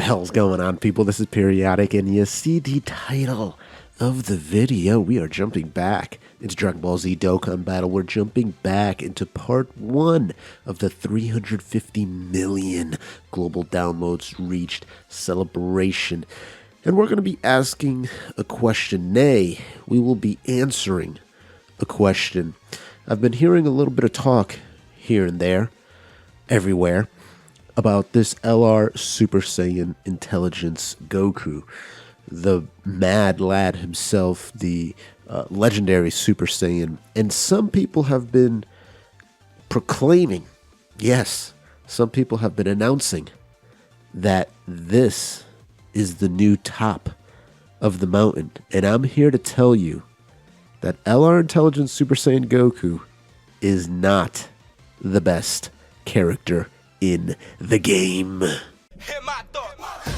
hell's going on, people? This is Periodic, and you see the title of the video. We are jumping back into Dragonball Z Dokkan Battle. We're jumping back into part 1 of the 350 million global downloads reached celebration. And we're going to be asking a question. Nay, we will be answering a question. I've been hearing a little bit of talk here and there, everywhere, about this LR Super Saiyan Intelligence Goku, the mad lad himself, the legendary Super Saiyan. And some people have been proclaiming, yes, some people have been announcing that this is the new top of the mountain. And I'm here to tell you that LR Intelligence Super Saiyan Goku is not the best character in the game. Hit my thought.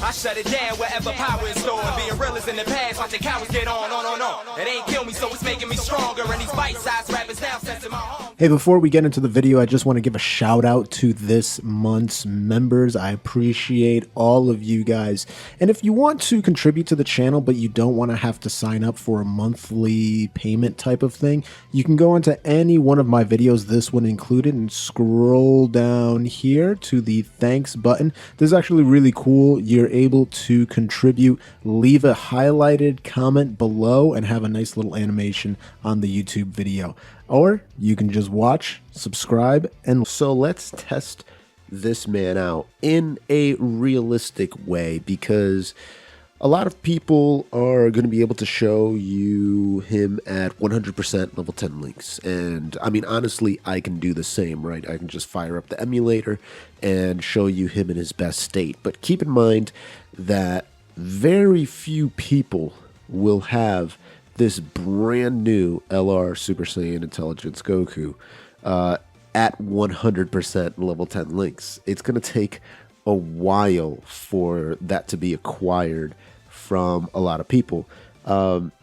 I shut it down wherever power is stored. Being real is in the past, watching cowards get on. It ain't kill me, so it's making me stronger. And these bite-sized rappers now sensing my home. Hey, before we get into the video, I just want to give a shout out to this month's members. I appreciate all of you guys. And if you want to contribute to the channel, but you don't want to have to sign up for a monthly payment type of thing, you can go into any one of my videos, this one included, and scroll down here to the thanks button. This is actually really cool. You're able to contribute, leave a highlighted comment below, and have a nice little animation on the YouTube video. Or you can just watch, subscribe, and So let's test this man out in a realistic way, because a lot of people are going to be able to show you him at 100% level 10 links. And I mean, honestly, I can do the same, right? I can just fire up the emulator and show you him in his best state. But keep in mind that very few people will have this brand new LR Super Saiyan Intelligence Goku at 100% level 10 links. It's going to take a while for that to be acquired from a lot of people.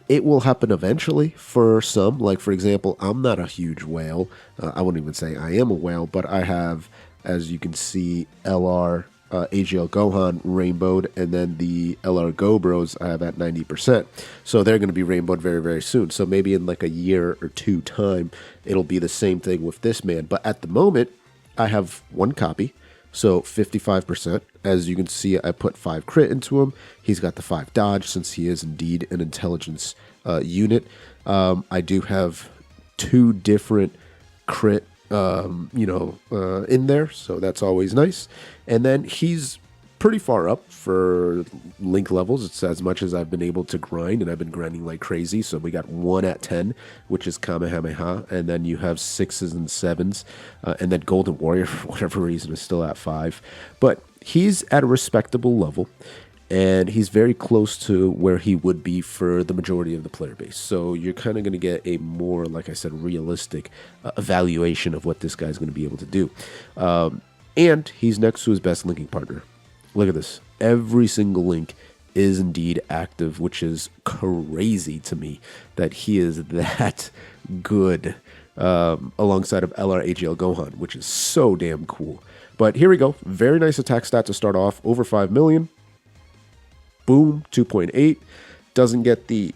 It will happen eventually for some. Like, for example, I'm not a huge whale. I wouldn't even say I am a whale, but I have, as you can see, LR AGL Gohan rainbowed, and then the LR Go Bros I have at 90%. So they're going to be rainbowed very, very soon. So maybe in like a year or two time, it'll be the same thing with this man. But at the moment, I have one copy. So 55%. As you can see, I put 5 crit into him. He's got the 5 dodge, since he is indeed an intelligence unit. I do have 2 different crit in there, so that's always nice. And then he's pretty far up for link levels. It's as much as I've been able to grind, and I've been grinding like crazy. So we got 1 at 10, which is Kamehameha, and then you have 6s and 7s, and then Golden Warrior, for whatever reason, is still at 5. But he's at a respectable level, and he's very close to where he would be for the majority of the player base. So you're kind of going to get a more, like I said, realistic evaluation of what this guy's going to be able to do. And he's next to his best linking partner. Look at this. Every single link is indeed active, which is crazy to me that he is that good, alongside of LR AGL Gohan, which is so damn cool. But here we go. Very nice attack stat to start off. Over 5 million. Boom, 2.8. Doesn't get the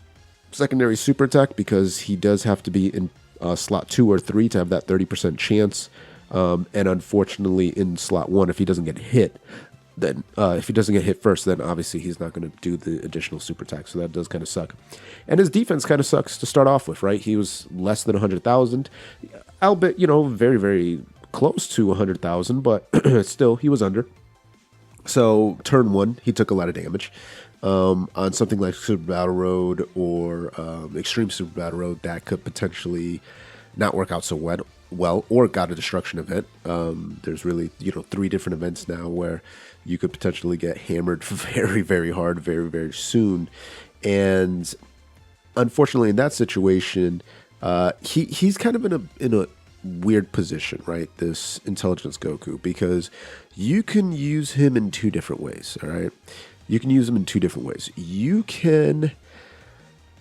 secondary super attack because he does have to be in slot 2 or 3 to have that 30% chance. And unfortunately, in slot 1, if he doesn't get hit, then if he doesn't get hit first, then obviously he's not going to do the additional super attack. So that does kind of suck. And his defense kind of sucks to start off with, right? He was less than 100,000. Albeit, very, very close to 100,000, but still, he was under. So turn 1, he took a lot of damage. On something like Super Battle Road or Extreme Super Battle Road, that could potentially not work out so well, or got a destruction event. There's really 3 different events now where you could potentially get hammered very, very hard, very, very soon. And unfortunately, in that situation, he's kind of in a weird position, right? This Intelligence Goku, because you can use him in 2 different ways. All right, you can use him in 2 different ways. You can.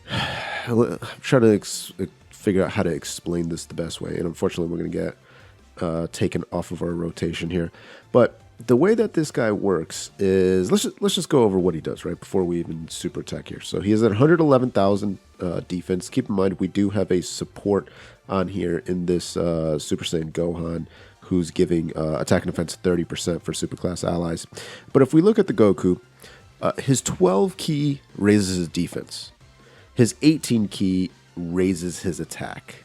I'm trying to figure out how to explain this the best way, and unfortunately, we're going to get taken off of our rotation here. But the way that this guy works is, let's just go over what he does, right, before we even super attack here. So he is at 111,000 defense. Keep in mind, we do have a support on here in this Super Saiyan Gohan, who's giving attack and defense 30% for superclass allies. But if we look at the Goku, his 12 key raises his defense. His 18 key raises his attack.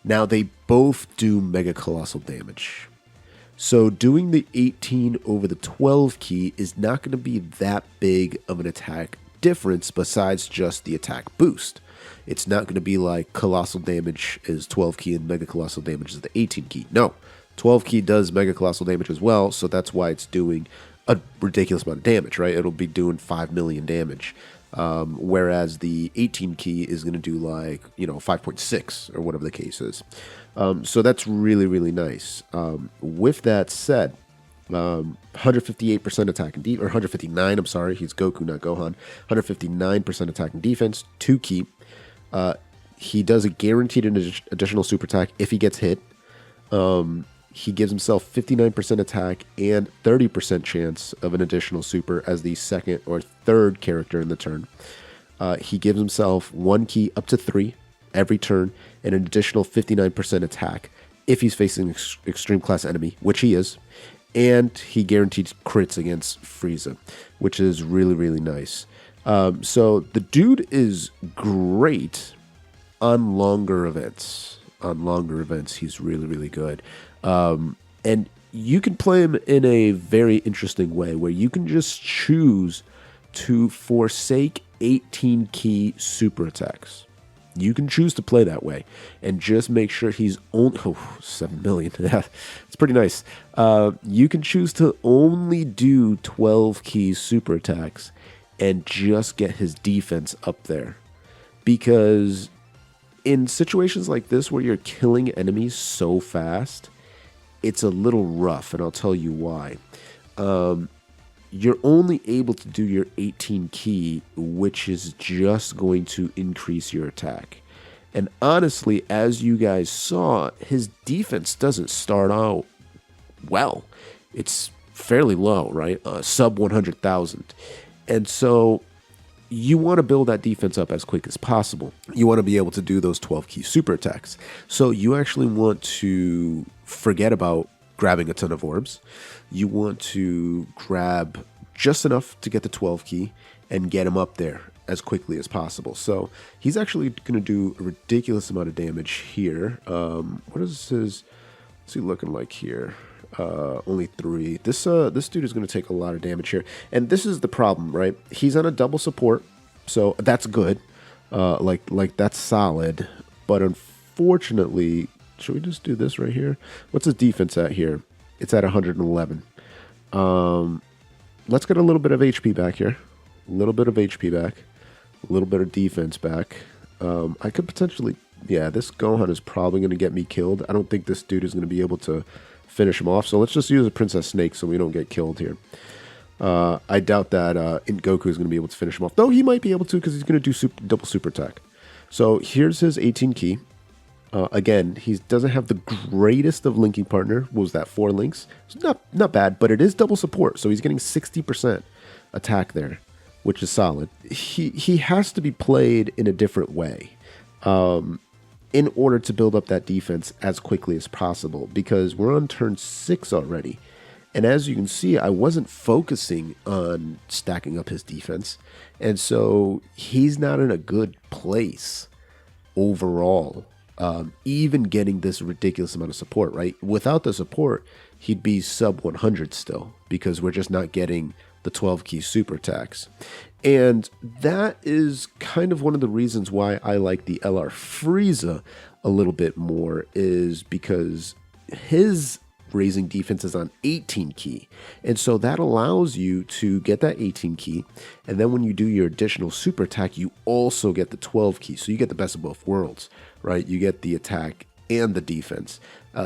Now, they both do mega colossal damage. So doing the 18 over the 12 key is not going to be that big of an attack difference besides just the attack boost. It's not going to be like colossal damage is 12 key and mega colossal damage is the 18 key. No, 12 key does mega colossal damage as well, so that's why it's doing a ridiculous amount of damage, right? It'll be doing 5 million damage. Whereas the 18 key is going to do like, 5.6 or whatever the case is. So that's really, really nice. With that said, 158% attack and defense, or 159, I'm sorry, he's Goku, not Gohan. 159% attack and defense, 2 key. He does a guaranteed additional super attack if he gets hit. He gives himself 59% attack and 30% chance of an additional super as the second or third character in the turn. He gives himself 1 key up to 3 every turn and an additional 59% attack if he's facing an extreme class enemy, which he is. And he guarantees crits against Frieza, which is really, really nice. So the dude is great on longer events. On longer events, he's really, really good. And you can play him in a very interesting way where you can just choose to forsake 18 key super attacks. You can choose to play that way and just make sure he's only 7 million. It's pretty nice. You can choose to only do 12 key super attacks and just get his defense up there. Because in situations like this where you're killing enemies so fast, it's a little rough, and I'll tell you why. You're only able to do your 18 key, which is just going to increase your attack. And honestly, as you guys saw, his defense doesn't start out well. It's fairly low, right? Sub 100,000. And so you want to build that defense up as quick as possible. You want to be able to do those 12 key super attacks. So you actually want to forget about grabbing a ton of orbs. You want to grab just enough to get the 12 key and get him up there as quickly as possible. So he's actually going to do a ridiculous amount of damage here. What is his, what's he looking like here? Only 3. This dude is going to take a lot of damage here. And this is the problem, right? He's on a double support, so that's good. Like that's solid. But unfortunately, should we just do this right here? What's his defense at here? It's at 111. Let's get a little bit of HP back here. A little bit of HP back. A little bit of defense back. I could potentially... Yeah, this Gohan is probably going to get me killed. I don't think this dude is going to be able to finish him off. So let's just use a Princess Snake so we don't get killed here. I doubt that Goku is going to be able to finish him off. Though he might be able to because he's going to do double super attack. So here's his 18 key. Again, he doesn't have the greatest of linking partner. What was that, 4 links? It's not bad, but it is double support. So he's getting 60% attack there, which is solid. He has to be played in a different way in order to build up that defense as quickly as possible, because we're on turn 6 already. And as you can see, I wasn't focusing on stacking up his defense. And so he's not in a good place overall. Even getting this ridiculous amount of support, right? Without the support, he'd be sub 100 still, because we're just not getting the 12 key super attacks. And that is kind of one of the reasons why I like the LR Frieza a little bit more, is because his raising defense is on 18 key. And so that allows you to get that 18 key. And then when you do your additional super attack, you also get the 12 key. So you get the best of both worlds, right? You get the attack and the defense.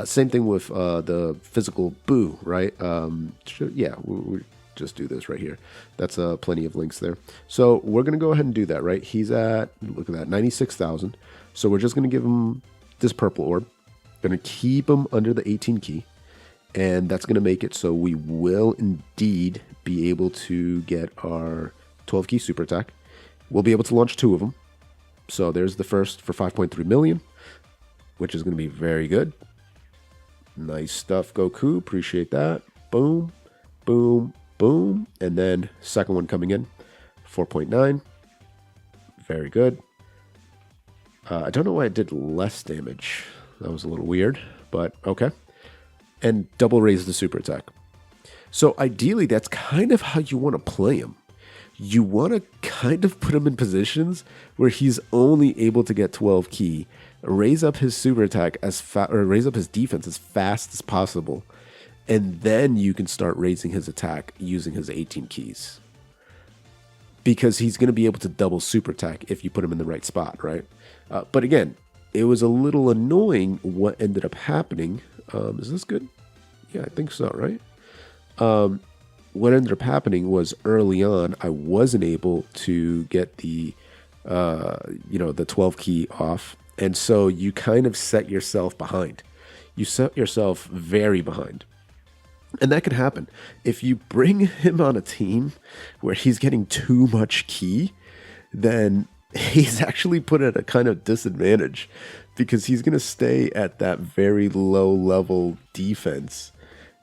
Same thing with the physical Boo, right? Yeah, we just do this right here. That's plenty of links there. So we're going to go ahead and do that, right? He's at, look at that, 96,000. So we're just going to give him this purple orb. Going to keep him under the 18 key. And that's going to make it so we will indeed be able to get our 12 key super attack. We'll be able to launch 2 of them. So there's the first for 5.3 million, which is going to be very good. Nice stuff, Goku. Appreciate that. Boom, boom, boom. And then second one coming in, 4.9. Very good. I don't know why it did less damage. That was a little weird, but okay. And double raise the super attack. So ideally, that's kind of how you want to play him. You want to kind of put him in positions where he's only able to get 12 key, raise up his super attack or raise up his defense as fast as possible, and then you can start raising his attack using his 18 keys. Because he's going to be able to double super attack if you put him in the right spot, right? But again, it was a little annoying what ended up happening. Is this good? Yeah, I think so, right? What ended up happening was early on, I wasn't able to get the 12 key off. And so you kind of set yourself behind. You set yourself very behind. And that could happen. If you bring him on a team where he's getting too much key, then he's actually put at a kind of disadvantage because he's going to stay at that very low level defense,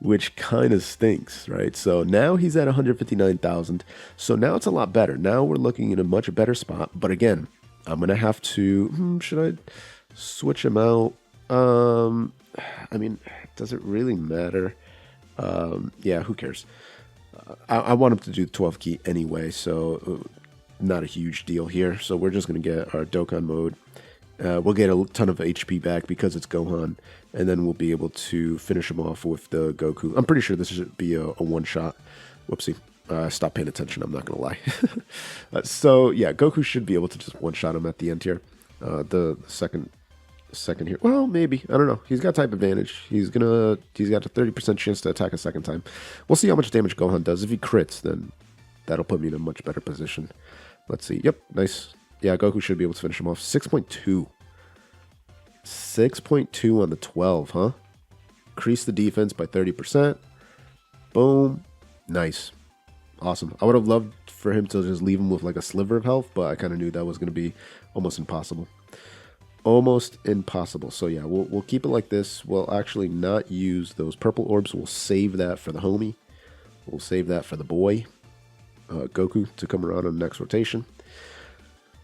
which kind of stinks, right? So now he's at 159,000. So now it's a lot better. Now we're looking in a much better spot. But again, I'm going to have to, should I switch him out? I mean, does it really matter? Yeah, who cares? I want him to do 12 key anyway, so not a huge deal here. So we're just going to get our Dokkan mode. We'll get a ton of HP back because it's Gohan, and then we'll be able to finish him off with the Goku. I'm pretty sure this should be a one-shot. Whoopsie. Stop paying attention, I'm not going to lie. So, yeah, Goku should be able to just one-shot him at the end here. The second here. Well, maybe. I don't know. He's got type advantage. He's got a 30% chance to attack a second time. We'll see how much damage Gohan does. If he crits, then that'll put me in a much better position. Let's see. Yep, nice. Yeah, Goku should be able to finish him off. 6.2. 6.2 on the 12, huh? Increase the defense by 30%. Boom. Nice. Awesome. I would have loved for him to just leave him with like a sliver of health, but I kind of knew that was going to be almost impossible. Almost impossible. So yeah, we'll keep it like this. We'll actually not use those purple orbs. We'll save that for the homie. We'll save that for the boy, Goku, to come around on the next rotation.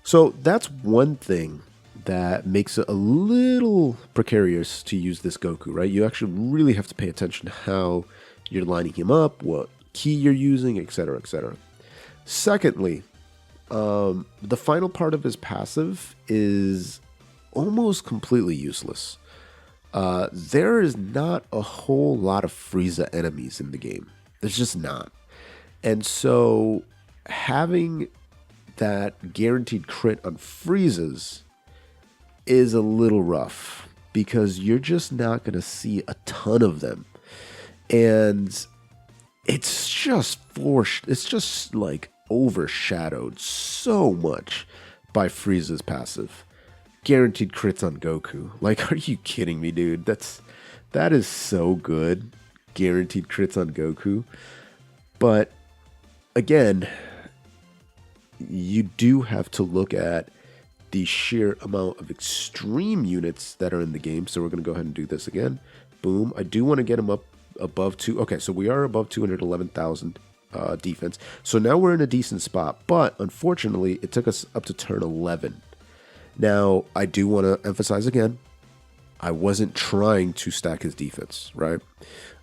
So that's one thing that makes it a little precarious to use this Goku, right? You actually really have to pay attention to how you're lining him up, what key you're using, etc., etc. Secondly, the final part of his passive is almost completely useless. There is not a whole lot of Frieza enemies in the game. There's just not. And so having that guaranteed crit on Friezas is a little rough because you're just not going to see a ton of them. And it's just like overshadowed so much by Frieza's passive. Guaranteed crits on Goku. Like, are you kidding me, dude? That is so good. Guaranteed crits on Goku. But again, you do have to look at the sheer amount of extreme units that are in the game. So we're going to go ahead and do this again. Boom. I do want to get him up above 2. Okay, so we are above 211,000 defense. So now we're in a decent spot. But unfortunately, it took us up to turn 11. Now, I do want to emphasize again, I wasn't trying to stack his defense, right?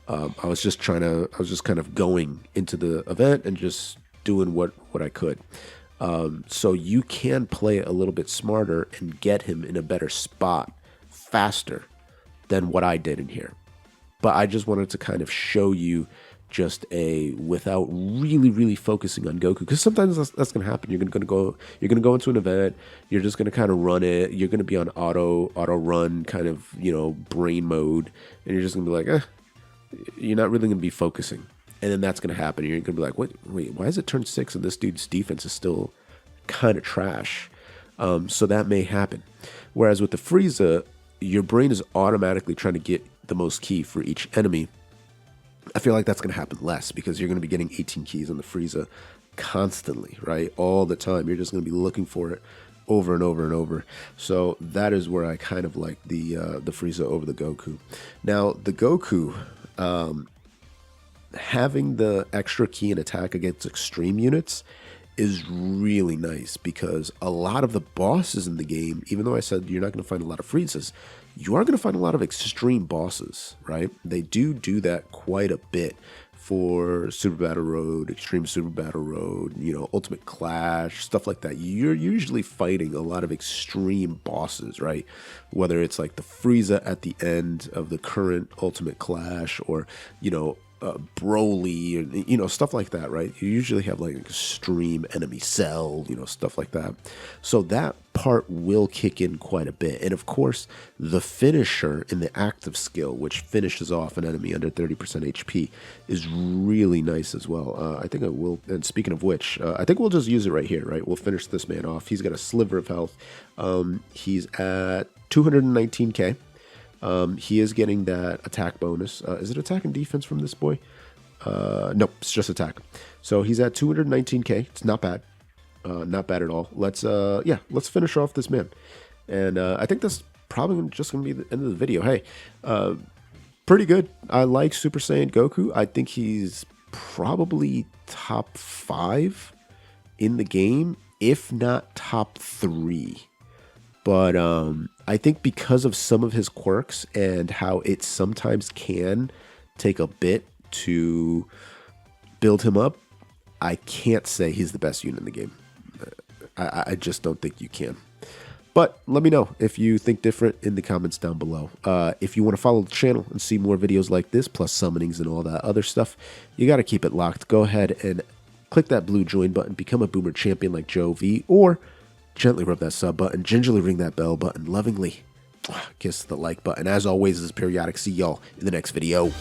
I was just kind of going into the event and just doing what I could. So you can play it a little bit smarter and get him in a better spot faster than what I did in here. But I just wanted to kind of show you just without really focusing on Goku, because sometimes that's going to happen. You're going to go into an event. You're just going to kind of run it. You're going to be on auto run kind of, brain mode, and you're just going to be like, you're not really going to be focusing. And then that's going to happen. You're going to be like, wait, why is it turn 6 and this dude's defense is still kind of trash? So that may happen. Whereas with the Frieza, your brain is automatically trying to get the most ki for each enemy. I feel like that's going to happen less because you're going to be getting 18 keys on the Frieza constantly, right? All the time. You're just going to be looking for it over and over and over. So that is where I kind of like the Frieza over the Goku. Now, the Goku, having the extra key and attack against extreme units is really nice because a lot of the bosses in the game, even though I said you're not going to find a lot of Friezas, you are going to find a lot of extreme bosses, right? They do that quite a bit for Super Battle Road, Extreme Super Battle Road, you know, Ultimate Clash, stuff like that. You're usually fighting a lot of extreme bosses, right? Whether it's like the Frieza at the end of the current Ultimate Clash or, you know, Broly, or, you know, stuff like that, right? You usually have like extreme enemy cell, you know, stuff like that. So that part will kick in quite a bit. And of course, the finisher in the active skill, which finishes off an enemy under 30% HP, is really nice as well. I think I will, and speaking of which, I think we'll just use it right here, right? We'll finish this man off. He's got a sliver of health. He's at 219k. He is getting that attack bonus. Is it attack and defense from this boy? Nope, it's just attack. So he's at 219k. It's not bad. Not bad at all. Let's finish off this man. And I think that's probably just going to be the end of the video. Hey, pretty good. I like Super Saiyan Goku. I think he's probably top 5 in the game, if not top 3. But I think because of some of his quirks and how it sometimes can take a bit to build him up, I can't say he's the best unit in the game. I just don't think you can. But let me know if you think different in the comments down below. If you want to follow the channel and see more videos like this, plus summonings and all that other stuff, you got to keep it locked. Go ahead and click that blue join button, become a boomer champion like Joe V, or gently rub that sub button, gingerly ring that bell button, lovingly kiss the like button. As always, this is Periodic. See y'all in the next video.